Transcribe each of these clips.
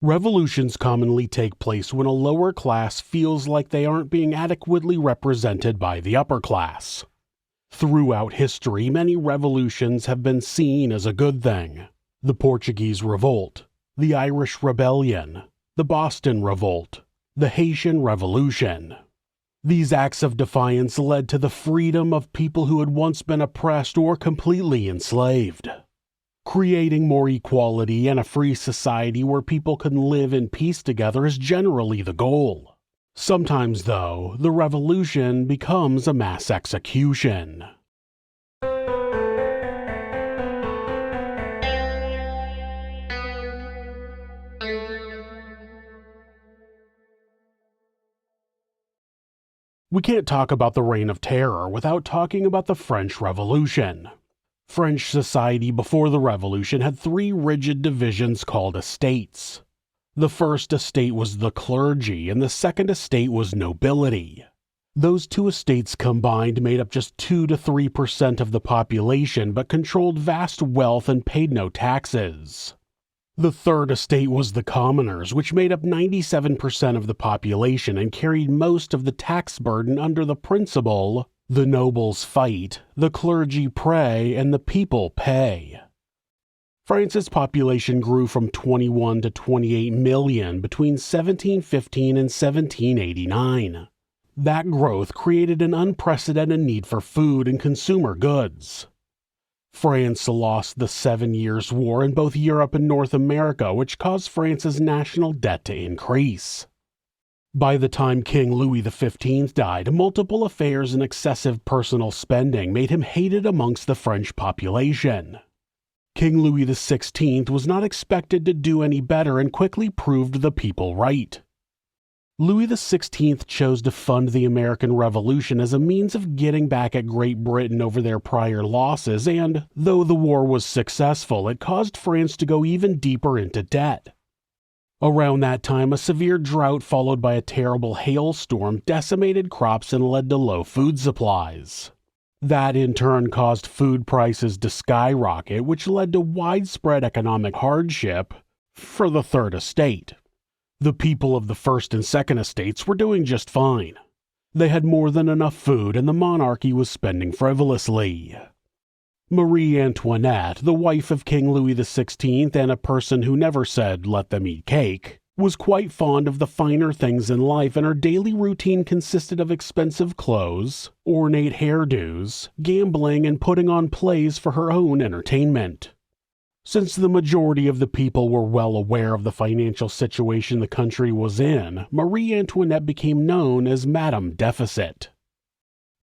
Revolutions commonly take place when a lower class feels like they aren't being adequately represented by the upper class. Throughout history, many revolutions have been seen as a good thing. The Portuguese Revolt, the Irish Rebellion, the Boston Revolt, the Haitian Revolution. These acts of defiance led to the freedom of people who had once been oppressed or completely enslaved. Creating more equality and a free society where people can live in peace together is generally the goal. Sometimes, though, the revolution becomes a mass execution. We can't talk about the Reign of Terror without talking about the French Revolution. French society before the Revolution had three rigid divisions called estates. The first estate was the clergy, and the second estate was nobility. Those two estates combined made up just 2 to 3% of the population, but controlled vast wealth and paid no taxes. The third estate was the commoners, which made up 97% of the population and carried most of the tax burden under the principle, the nobles fight, the clergy pray, and the people pay. France's population grew from 21 to 28 million between 1715 and 1789. That growth created an unprecedented need for food and consumer goods. France lost the 7 Years' War in both Europe and North America, which caused France's national debt to increase. By the time King Louis XV died, multiple affairs and excessive personal spending made him hated amongst the French population. King Louis XVI was not expected to do any better and quickly proved the people right. Louis XVI chose to fund the American Revolution as a means of getting back at Great Britain over their prior losses, and, though the war was successful, it caused France to go even deeper into debt. Around that time, a severe drought followed by a terrible hailstorm decimated crops and led to low food supplies. That in turn caused food prices to skyrocket, which led to widespread economic hardship for the Third Estate. The people of the First and Second Estates were doing just fine. They had more than enough food, and the monarchy was spending frivolously. Marie Antoinette, the wife of King Louis XVI and a person who never said, "let them eat cake," was quite fond of the finer things in life, and her daily routine consisted of expensive clothes, ornate hairdos, gambling, and putting on plays for her own entertainment. Since the majority of the people were well aware of the financial situation the country was in, Marie Antoinette became known as Madame Deficit.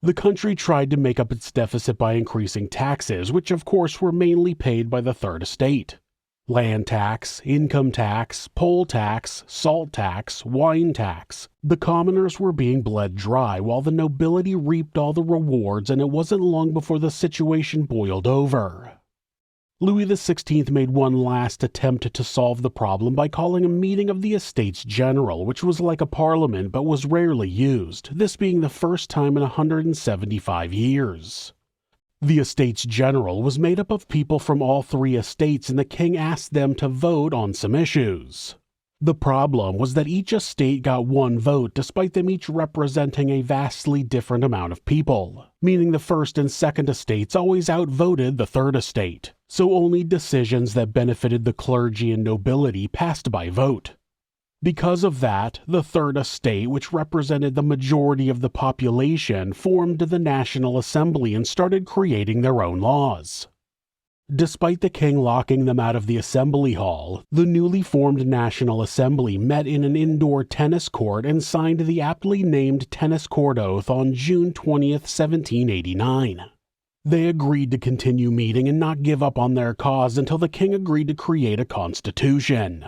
The country tried to make up its deficit by increasing taxes, which of course were mainly paid by the Third Estate. Land tax, income tax, poll tax, salt tax, wine tax. The commoners were being bled dry while the nobility reaped all the rewards, and it wasn't long before the situation boiled over. Louis XVI made one last attempt to solve the problem by calling a meeting of the Estates General, which was like a parliament but was rarely used, this being the first time in 175 years. The Estates General was made up of people from all three estates, and the king asked them to vote on some issues. The problem was that each estate got one vote despite them each representing a vastly different amount of people, meaning the First and Second Estates always outvoted the Third Estate, so only decisions that benefited the clergy and nobility passed by vote. Because of that, the Third Estate, which represented the majority of the population, formed the National Assembly and started creating their own laws. Despite the king locking them out of the assembly hall, the newly formed National Assembly met in an indoor tennis court and signed the aptly named Tennis Court Oath on June 20th, 1789. They agreed to continue meeting and not give up on their cause until the king agreed to create a constitution.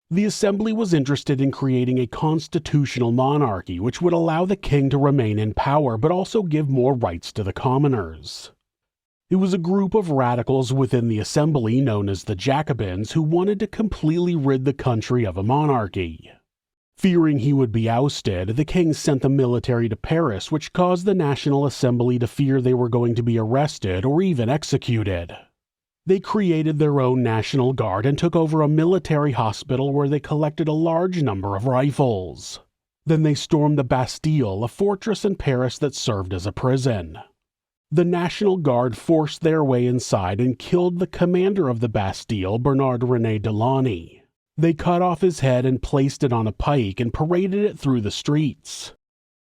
The assembly was interested in creating a constitutional monarchy which would allow the king to remain in power but also give more rights to the commoners. It was a group of radicals within the assembly known as the Jacobins who wanted to completely rid the country of a monarchy. Fearing he would be ousted, the king sent the military to Paris, which caused the National Assembly to fear they were going to be arrested or even executed. They created their own National Guard and took over a military hospital where they collected a large number of rifles. Then they stormed the Bastille, a fortress in Paris that served as a prison. The National Guard forced their way inside and killed the commander of the Bastille, Bernard-René Delaunay. They cut off his head and placed it on a pike and paraded it through the streets.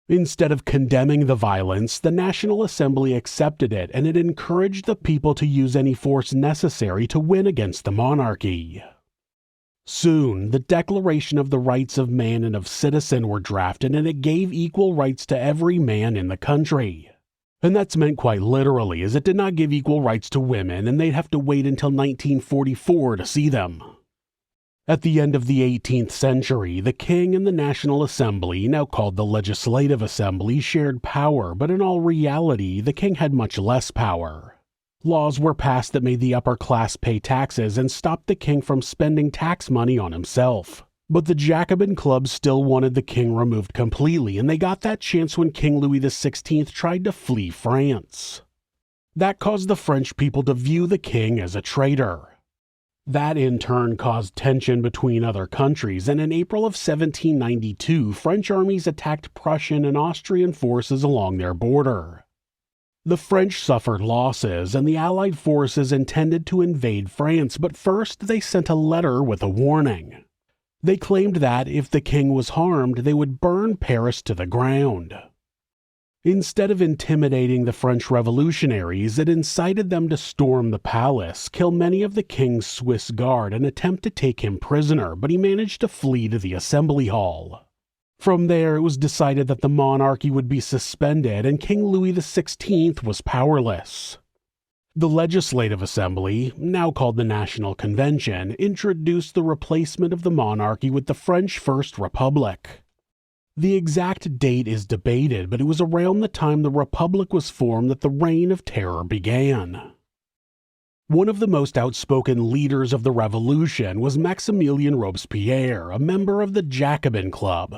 Instead of condemning the violence, the National Assembly accepted it, and it encouraged the people to use any force necessary to win against the monarchy. Soon, the Declaration of the Rights of Man and of Citizen were drafted, and it gave equal rights to every man in the country. And that's meant quite literally, as it did not give equal rights to women, and they'd have to wait until 1944 to see them. At the end of the 18th century, the King and the National Assembly, now called the Legislative Assembly, shared power, but in all reality, the King had much less power. Laws were passed that made the upper class pay taxes and stopped the King from spending tax money on himself. But the Jacobin clubs still wanted the King removed completely, and they got that chance when King Louis XVI tried to flee France. That caused the French people to view the King as a traitor. That in turn caused tension between other countries, and in April of 1792, French armies attacked Prussian and Austrian forces along their border. The French suffered losses, and the Allied forces intended to invade France, but first they sent a letter with a warning. They claimed that, if the King was harmed, they would burn Paris to the ground. Instead of intimidating the French revolutionaries, it incited them to storm the palace, kill many of the King's Swiss guard, and attempt to take him prisoner, but he managed to flee to the Assembly Hall. From there, it was decided that the monarchy would be suspended, and King Louis XVI was powerless. The Legislative Assembly, now called the National Convention, introduced the replacement of the monarchy with the French First Republic. The exact date is debated, but it was around the time the Republic was formed that the Reign of Terror began. One of the most outspoken leaders of the revolution was Maximilien Robespierre, a member of the Jacobin Club.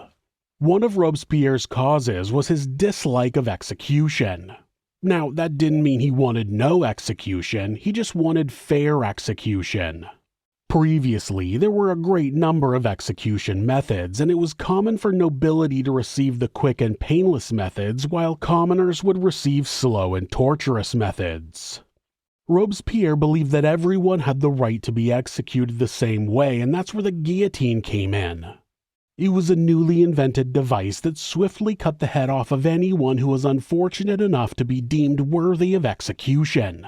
One of Robespierre's causes was his dislike of execution. Now, that didn't mean he wanted no execution, he just wanted fair execution. Previously, there were a great number of execution methods, and it was common for nobility to receive the quick and painless methods, while commoners would receive slow and torturous methods. Robespierre believed that everyone had the right to be executed the same way, and that's where the guillotine came in. It was a newly invented device that swiftly cut the head off of anyone who was unfortunate enough to be deemed worthy of execution.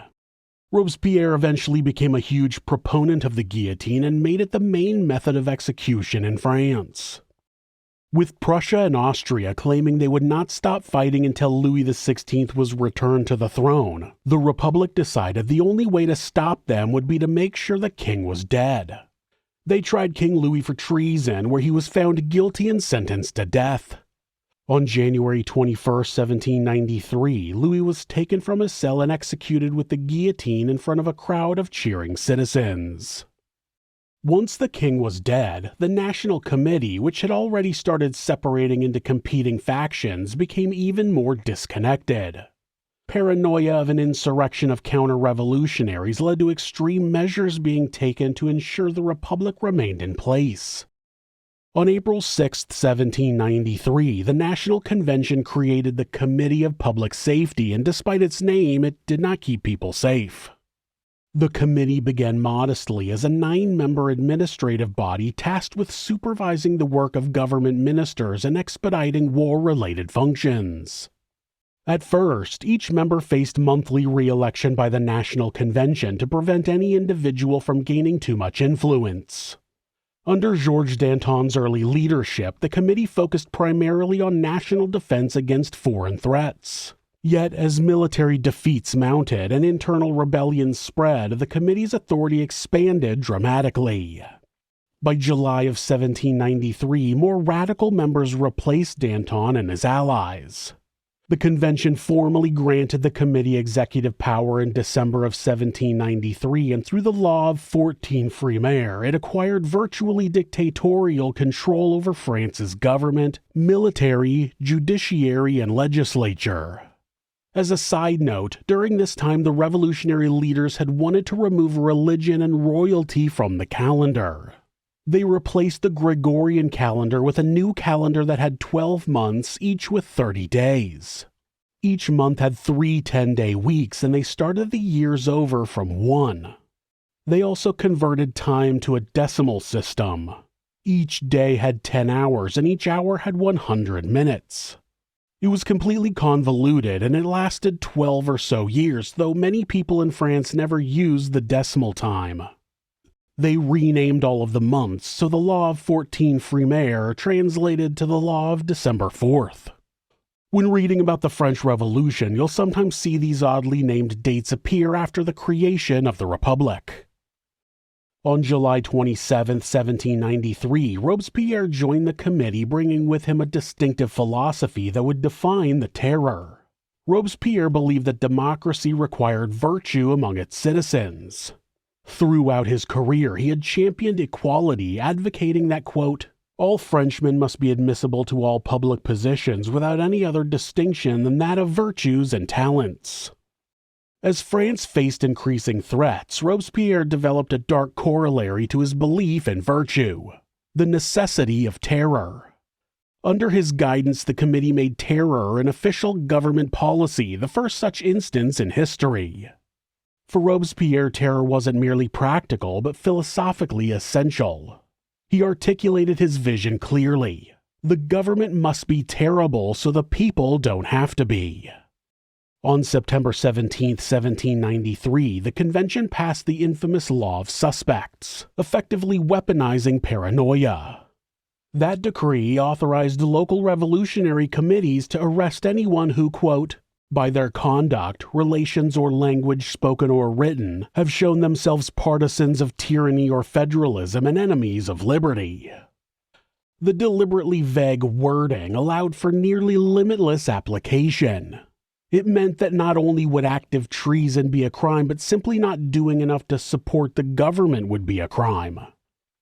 Robespierre eventually became a huge proponent of the guillotine and made it the main method of execution in France. With Prussia and Austria claiming they would not stop fighting until Louis XVI was returned to the throne, the Republic decided the only way to stop them would be to make sure the king was dead. They tried King Louis for treason, where he was found guilty and sentenced to death. On January 21, 1793, Louis was taken from his cell and executed with the guillotine in front of a crowd of cheering citizens. Once the king was dead, the National Committee, which had already started separating into competing factions, became even more disconnected. Paranoia of an insurrection of counter-revolutionaries led to extreme measures being taken to ensure the Republic remained in place. On April 6, 1793, the National Convention created the Committee of Public Safety, and despite its name, it did not keep people safe. The committee began modestly as a 9-member administrative body tasked with supervising the work of government ministers and expediting war-related functions. At first, each member faced monthly re-election by the National Convention to prevent any individual from gaining too much influence. Under Georges Danton's early leadership, the committee focused primarily on national defense against foreign threats. Yet, as military defeats mounted and internal rebellions spread, the committee's authority expanded dramatically. By July of 1793, more radical members replaced Danton and his allies. The convention formally granted the committee executive power in December of 1793, and through the law of 14 Frimaire, it acquired virtually dictatorial control over France's government, military, judiciary, and legislature. As a side note, during this time the revolutionary leaders had wanted to remove religion and royalty from the calendar. They replaced the Gregorian calendar with a new calendar that had 12 months, each with 30 days. Each month had 3 10-day weeks, and they started the years over from 1. They also converted time to a decimal system. Each day had 10 hours, and each hour had 100 minutes. It was completely convoluted, and it lasted 12 or so years, though many people in France never used the decimal time. They renamed all of the months, so the law of 14 Frimaire translated to the law of December 4th. When reading about the French Revolution, you'll sometimes see these oddly named dates appear after the creation of the Republic. On July 27, 1793, Robespierre joined the committee, bringing with him a distinctive philosophy that would define the Terror. Robespierre believed that democracy required virtue among its citizens. Throughout his career, he had championed equality, advocating that, quote, all Frenchmen must be admissible to all public positions without any other distinction than that of virtues and talents. As France faced increasing threats, Robespierre developed a dark corollary to his belief in virtue: the necessity of terror. Under his guidance, the committee made terror an official government policy, the first such instance in history. For Robespierre, terror wasn't merely practical, but philosophically essential. He articulated his vision clearly. The government must be terrible so the people don't have to be. On September 17, 1793, the convention passed the infamous Law of Suspects, effectively weaponizing paranoia. That decree authorized local revolutionary committees to arrest anyone who, quote, by their conduct, relations, or language spoken or written, have shown themselves partisans of tyranny or federalism and enemies of liberty. The deliberately vague wording allowed for nearly limitless application. It meant that not only would active treason be a crime, but simply not doing enough to support the government would be a crime.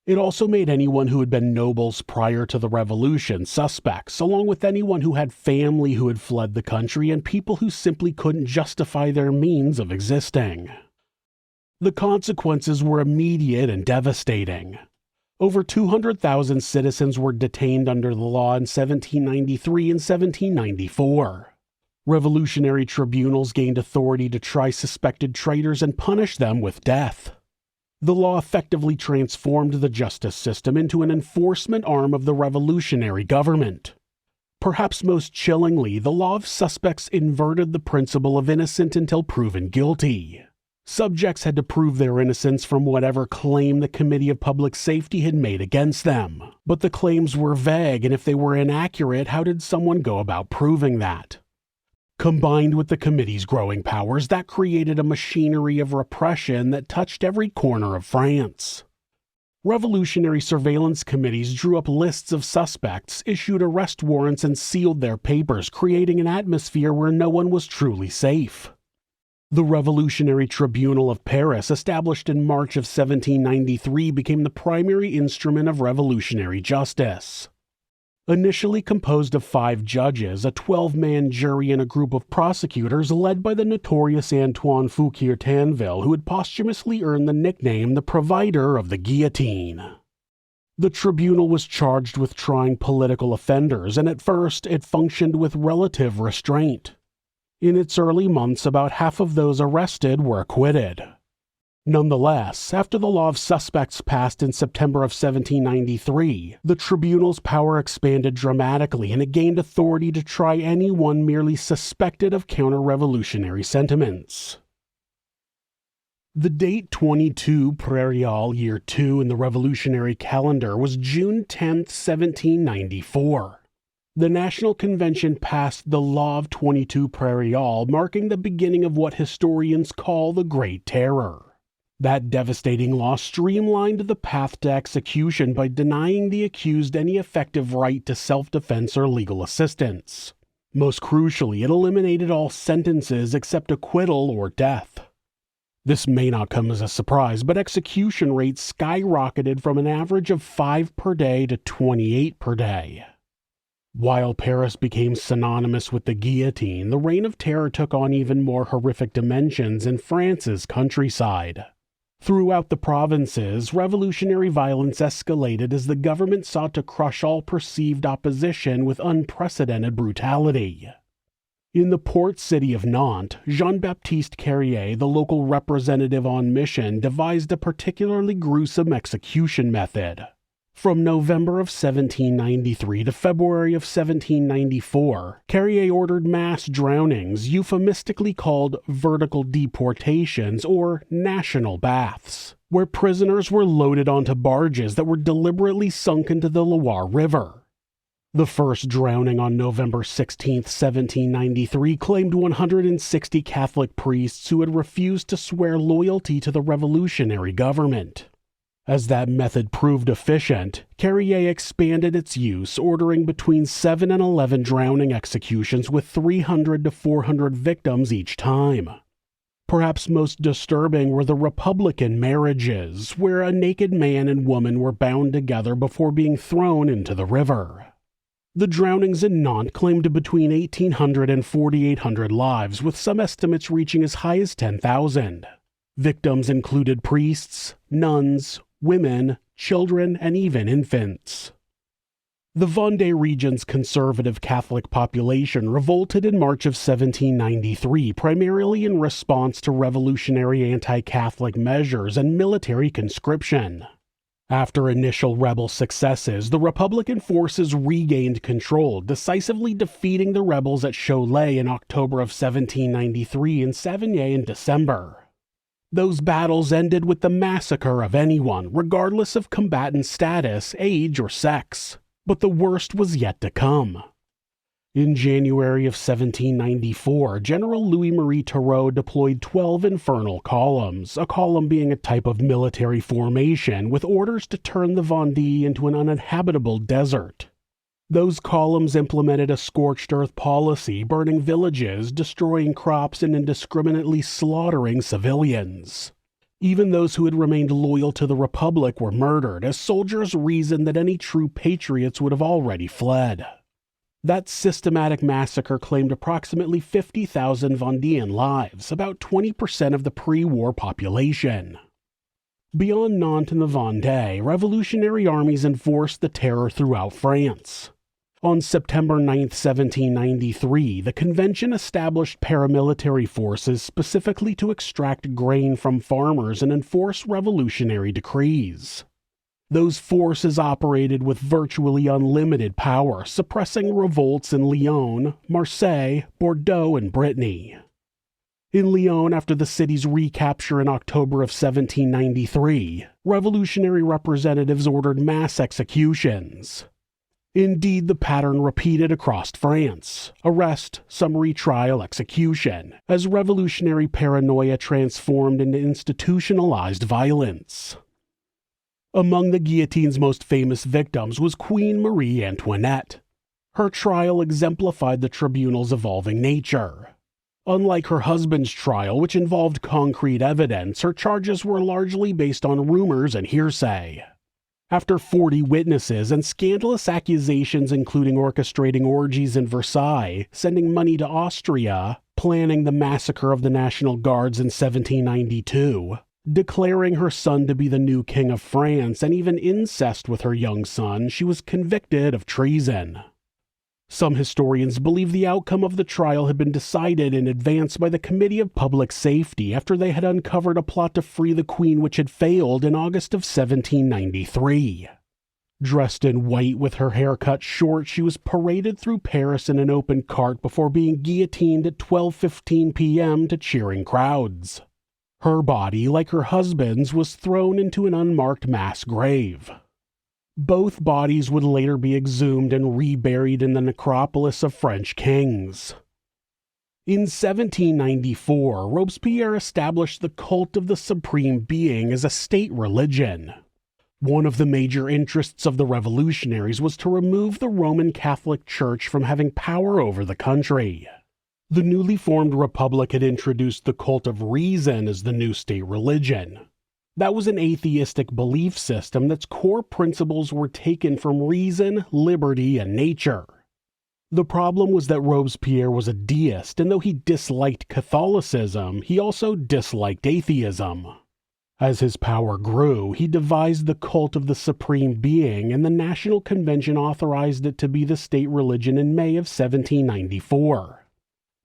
It also made anyone who had been nobles prior to the revolution suspects, along with anyone who had family who had fled the country and people who simply couldn't justify their means of existing. The consequences were immediate and devastating. Over 200,000 citizens were detained under the law in 1793 and 1794. Revolutionary tribunals gained authority to try suspected traitors and punish them with death. The law effectively transformed the justice system into an enforcement arm of the revolutionary government. Perhaps most chillingly, the law of suspects inverted the principle of innocent until proven guilty. Subjects had to prove their innocence from whatever claim the Committee of Public Safety had made against them. But the claims were vague, and if they were inaccurate, how did someone go about proving that? Combined with the committee's growing powers, that created a machinery of repression that touched every corner of France. Revolutionary surveillance committees drew up lists of suspects, issued arrest warrants, and sealed their papers, creating an atmosphere where no one was truly safe. The Revolutionary Tribunal of Paris, established in March of 1793, became the primary instrument of revolutionary justice. Initially composed of 5 judges, a 12-man jury, and a group of prosecutors led by the notorious Antoine Fouquier-Tinville, who had posthumously earned the nickname the provider of the guillotine. The tribunal was charged with trying political offenders, and at first it functioned with relative restraint. In its early months, about half of those arrested were acquitted. Nonetheless, after the Law of Suspects passed in September of 1793, the tribunal's power expanded dramatically, and it gained authority to try anyone merely suspected of counter-revolutionary sentiments. The date 22 Prairial Year 2 in the revolutionary calendar was June 10, 1794. The National Convention passed the Law of 22 Prairial, marking the beginning of what historians call the Great Terror. That devastating law streamlined the path to execution by denying the accused any effective right to self-defense or legal assistance. Most crucially, it eliminated all sentences except acquittal or death. This may not come as a surprise, but execution rates skyrocketed from an average of 5 per day to 28 per day. While Paris became synonymous with the guillotine, the Reign of Terror took on even more horrific dimensions in France's countryside. Throughout the provinces, revolutionary violence escalated as the government sought to crush all perceived opposition with unprecedented brutality. In the port city of Nantes, Jean-Baptiste Carrier, the local representative on mission, devised a particularly gruesome execution method. From November of 1793 to February of 1794, Carrier ordered mass drownings, euphemistically called vertical deportations or national baths, where prisoners were loaded onto barges that were deliberately sunk into the Loire River. The first drowning on November 16, 1793, claimed 160 Catholic priests who had refused to swear loyalty to the revolutionary government. As that method proved efficient, Carrier expanded its use, ordering between 7 and 11 drowning executions with 300 to 400 victims each time. Perhaps most disturbing were the Republican marriages, where a naked man and woman were bound together before being thrown into the river. The drownings in Nantes claimed between 1,800 and 4,800 lives, with some estimates reaching as high as 10,000. Victims included priests, nuns, women, children, and even infants. The Vendée region's conservative Catholic population revolted in March of 1793, primarily in response to revolutionary anti-Catholic measures and military conscription. After initial rebel successes, the Republican forces regained control, decisively defeating the rebels at Cholet in October of 1793 and Savigny in December. Those battles ended with the massacre of anyone, regardless of combatant status, age, or sex. But the worst was yet to come. In January of 1794, General Louis-Marie Turreau deployed 12 infernal columns, a column being a type of military formation with orders to turn the Vendée into an uninhabitable desert. Those columns implemented a scorched earth policy, burning villages, destroying crops, and indiscriminately slaughtering civilians. Even those who had remained loyal to the Republic were murdered, as soldiers reasoned that any true patriots would have already fled. That systematic massacre claimed approximately 50,000 Vendéan lives, about 20% of the pre-war population. Beyond Nantes and the Vendée, revolutionary armies enforced the terror throughout France. On September 9, 1793, the convention established paramilitary forces specifically to extract grain from farmers and enforce revolutionary decrees. Those forces operated with virtually unlimited power, suppressing revolts in Lyon, Marseille, Bordeaux, and Brittany. In Lyon, after the city's recapture in October of 1793, revolutionary representatives ordered mass executions. Indeed, the pattern repeated across France: arrest, summary trial, execution, as revolutionary paranoia transformed into institutionalized violence. Among the guillotine's most famous victims was Queen Marie Antoinette. Her trial exemplified the tribunal's evolving nature. Unlike her husband's trial, which involved concrete evidence, her charges were largely based on rumors and hearsay. After 40 witnesses and scandalous accusations including orchestrating orgies in Versailles, sending money to Austria, planning the massacre of the National Guards in 1792, declaring her son to be the new king of France, and even incest with her young son, she was convicted of treason. Some historians believe the outcome of the trial had been decided in advance by the Committee of Public Safety after they had uncovered a plot to free the Queen which had failed in August of 1793. Dressed in white with her hair cut short, she was paraded through Paris in an open cart before being guillotined at 12:15 p.m. to cheering crowds. Her body, like her husband's, was thrown into an unmarked mass grave. Both bodies would later be exhumed and reburied in the necropolis of French kings. In 1794, Robespierre established the cult of the Supreme Being as a state religion. One of the major interests of the revolutionaries was to remove the Roman Catholic Church from having power over the country. The newly formed republic had introduced the cult of reason as the new state religion. That was an atheistic belief system that's core principles were taken from reason, liberty, and nature. The problem was that Robespierre was a deist, and though he disliked Catholicism, he also disliked atheism. As his power grew, he devised the cult of the Supreme Being, and the National Convention authorized it to be the state religion in May of 1794.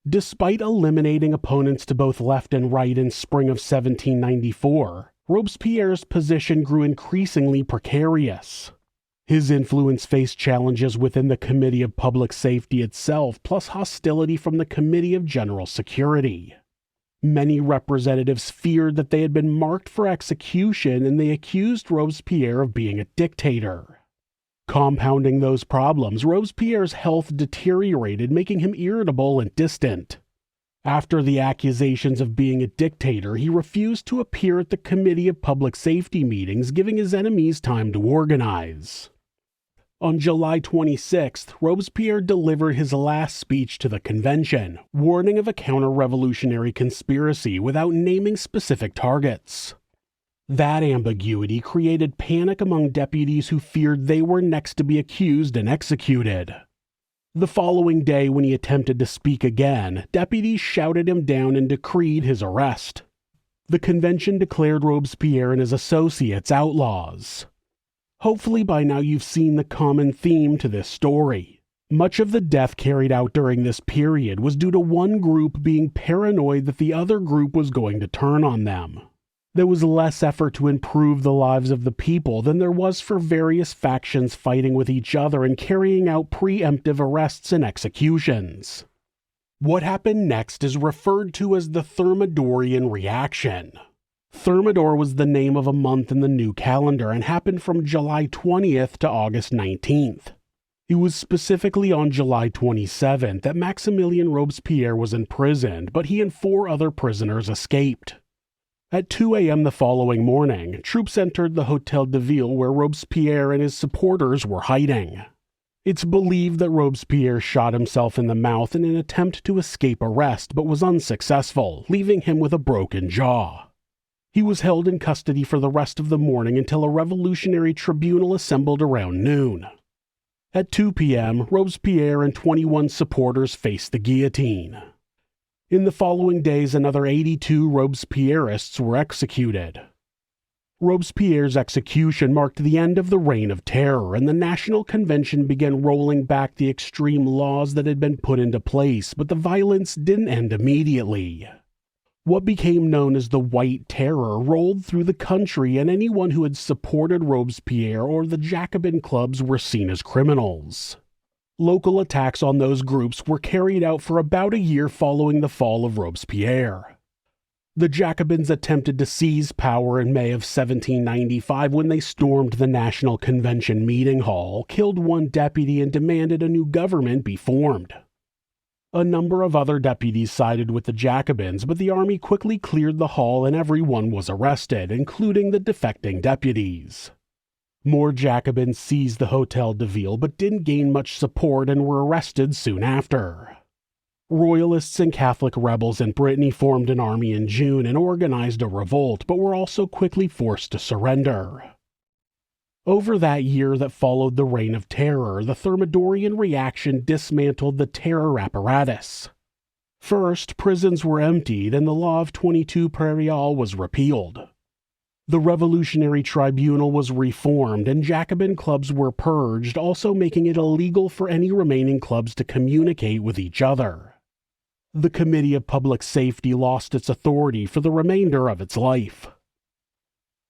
Despite eliminating opponents to both left and right in spring of 1794, Robespierre's position grew increasingly precarious. His influence faced challenges within the Committee of Public Safety itself, plus hostility from the Committee of General Security. Many representatives feared that they had been marked for execution, and they accused Robespierre of being a dictator. Compounding those problems, Robespierre's health deteriorated, making him irritable and distant. After the accusations of being a dictator, he refused to appear at the Committee of Public Safety meetings, giving his enemies time to organize. On July 26th, Robespierre delivered his last speech to the convention, warning of a counter-revolutionary conspiracy without naming specific targets. That ambiguity created panic among deputies who feared they were next to be accused and executed. The following day, when he attempted to speak again, deputies shouted him down and decreed his arrest. The convention declared Robespierre and his associates outlaws. Hopefully by now you've seen the common theme to this story. Much of the death carried out during this period was due to one group being paranoid that the other group was going to turn on them. There was less effort to improve the lives of the people than there was for various factions fighting with each other and carrying out preemptive arrests and executions. What happened next is referred to as the Thermidorian reaction. Thermidor was the name of a month in the new calendar and happened from July 20th to August 19th. It was specifically on July 27th that Maximilien Robespierre was imprisoned, but he and 4 other prisoners escaped. At 2 a.m. the following morning, troops entered the Hôtel de Ville where Robespierre and his supporters were hiding. It's believed that Robespierre shot himself in the mouth in an attempt to escape arrest, but was unsuccessful, leaving him with a broken jaw. He was held in custody for the rest of the morning until a revolutionary tribunal assembled around noon. At 2 p.m., Robespierre and 21 supporters faced the guillotine. In the following days, another 82 Robespierrists were executed. Robespierre's execution marked the end of the Reign of Terror, and the National Convention began rolling back the extreme laws that had been put into place, but the violence didn't end immediately. What became known as the White Terror rolled through the country, and anyone who had supported Robespierre or the Jacobin clubs were seen as criminals. Local attacks on those groups were carried out for about a year following the fall of Robespierre. The Jacobins attempted to seize power in May of 1795 when they stormed the National Convention meeting hall, killed one deputy, and demanded a new government be formed. A number of other deputies sided with the Jacobins, but the army quickly cleared the hall and everyone was arrested, including the defecting deputies. More Jacobins seized the Hôtel de Ville but didn't gain much support and were arrested soon after. Royalists and Catholic rebels in Brittany formed an army in June and organized a revolt, but were also quickly forced to surrender. Over that year that followed the Reign of Terror, the Thermidorian reaction dismantled the terror apparatus. First, prisons were emptied and the law of 22 Prairial was repealed. The Revolutionary Tribunal was reformed and Jacobin clubs were purged, also making it illegal for any remaining clubs to communicate with each other. The Committee of Public Safety lost its authority for the remainder of its life.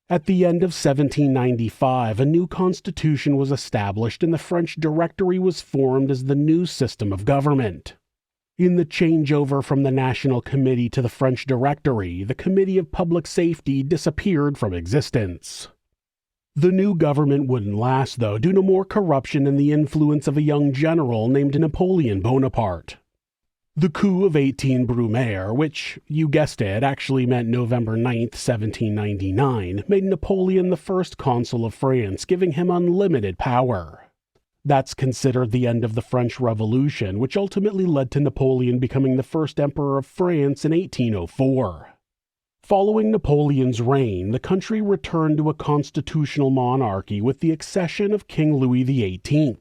At the end of 1795, a new constitution was established and the French Directory was formed as the new system of government. In the changeover from the National Committee to the French Directory, the Committee of Public Safety disappeared from existence. The new government wouldn't last, though, due to more corruption and the influence of a young general named Napoleon Bonaparte. The coup of 18 Brumaire, which, you guessed it, actually meant November 9, 1799, made Napoleon the first consul of France, giving him unlimited power. That's considered the end of the French Revolution, which ultimately led to Napoleon becoming the first emperor of France in 1804. Following Napoleon's reign, the country returned to a constitutional monarchy with the accession of King Louis XVIII.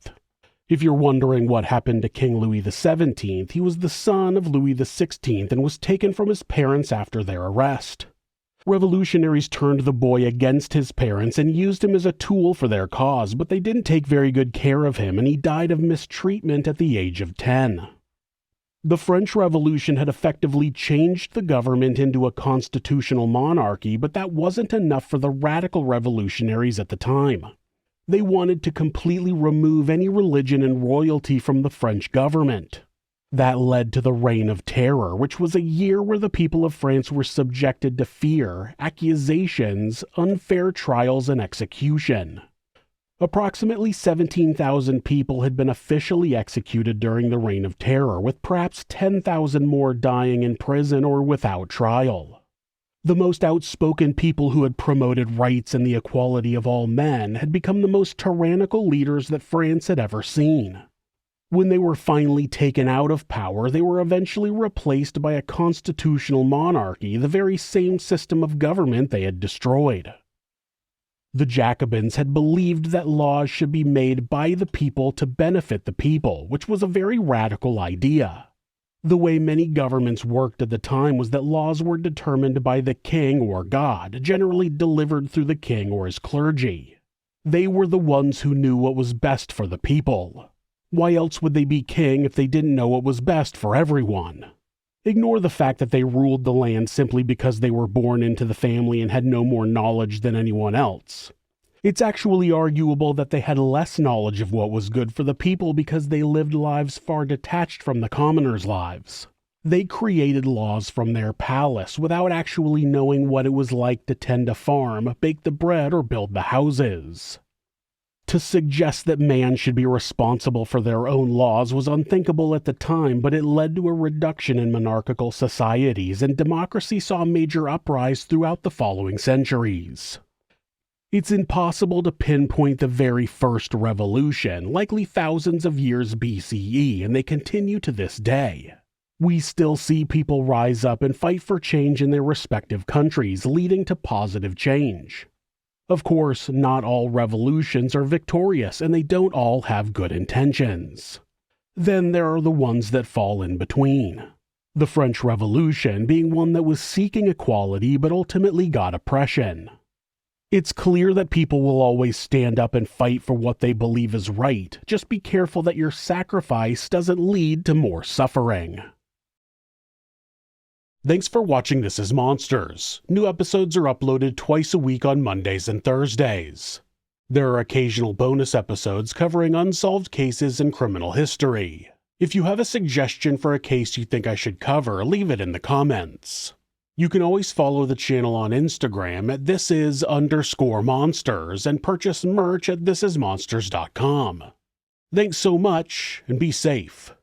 If you're wondering what happened to King Louis XVII, he was the son of Louis XVI and was taken from his parents after their arrest. Revolutionaries turned the boy against his parents and used him as a tool for their cause, but they didn't take very good care of him and he died of mistreatment at the age of 10. The French Revolution had effectively changed the government into a constitutional monarchy, but that wasn't enough for the radical revolutionaries at the time. They wanted to completely remove any religion and royalty from the French government. That led to the Reign of Terror, which was a year where the people of France were subjected to fear, accusations, unfair trials, and execution. Approximately 17,000 people had been officially executed during the Reign of Terror, with perhaps 10,000 more dying in prison or without trial. The most outspoken people who had promoted rights and the equality of all men had become the most tyrannical leaders that France had ever seen. When they were finally taken out of power, they were eventually replaced by a constitutional monarchy, the very same system of government they had destroyed. The Jacobins had believed that laws should be made by the people to benefit the people, which was a very radical idea. The way many governments worked at the time was that laws were determined by the king or God, generally delivered through the king or his clergy. They were the ones who knew what was best for the people. Why else would they be king if they didn't know what was best for everyone? Ignore the fact that they ruled the land simply because they were born into the family and had no more knowledge than anyone else. It's actually arguable that they had less knowledge of what was good for the people because they lived lives far detached from the commoners' lives. They created laws from their palace without actually knowing what it was like to tend a farm, bake the bread, or build the houses. To suggest that man should be responsible for their own laws was unthinkable at the time, but it led to a reduction in monarchical societies, and democracy saw a major uprise throughout the following centuries. It's impossible to pinpoint the very first revolution, likely thousands of years BCE, and they continue to this day. We still see people rise up and fight for change in their respective countries, leading to positive change. Of course, not all revolutions are victorious, and they don't all have good intentions. Then there are the ones that fall in between. The French Revolution being one that was seeking equality but ultimately got oppression. It's clear that people will always stand up and fight for what they believe is right. Just be careful that your sacrifice doesn't lead to more suffering. Thanks for watching This Is Monsters. New episodes are uploaded twice a week on Mondays and Thursdays. There are occasional bonus episodes covering unsolved cases and criminal history. If you have a suggestion for a case you think I should cover, leave it in the comments. You can always follow the channel on Instagram at thisis_monsters and purchase merch at thisismonsters.com. Thanks so much, and be safe.